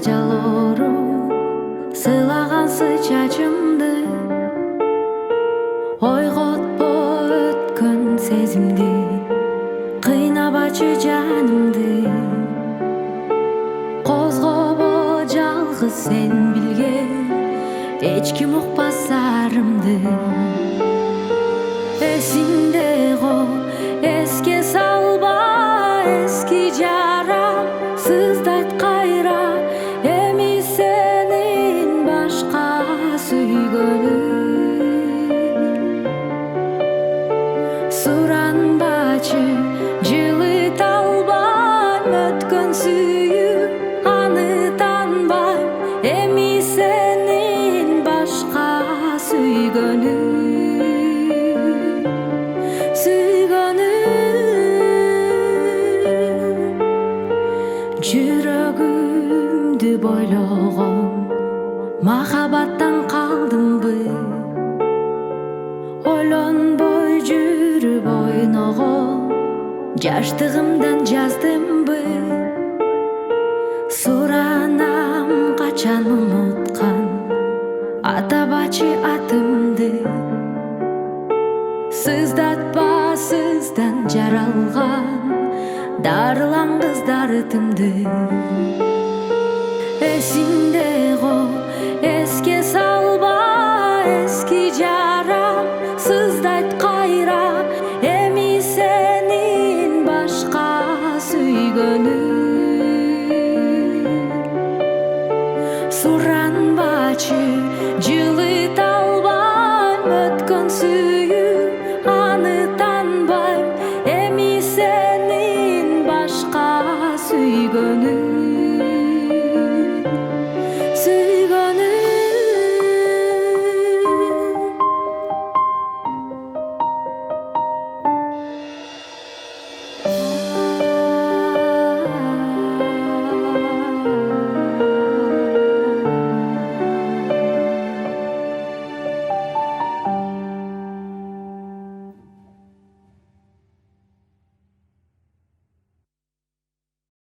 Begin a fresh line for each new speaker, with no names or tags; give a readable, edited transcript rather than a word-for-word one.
жалоору сыйлагансый чачымды, ойготпо өткөн сезимди, кыйнабачы жанымды. Козгобо жалгыз сен билген, эч ким укпас сарымды. Эсиңде го, эске салба эски жарам, сыздайт кайра эми сенин башка сүйгөнүм. Суранбачы жылыт албайм өткөн сүйүп, аны танбайм эми сенин башка сүйгөнүм. Жүрөгүмдү бойлогон махабаттан калдымбы, ойлонбой жүрүп ойногон жаштыгымдан жаздымбы. Суранам качан унуткан атабачы атымды, сыздатпа сыздан жаралган дарылан кыздар ытымды. Эсиңде го, эске салба эски жарам, сыздайт кайра эми сенин башка сүйгөнүм. Суранбачы жылыт албайм өткөн сүйүп, аны танбайм эми сенин башка сүйгөнүм.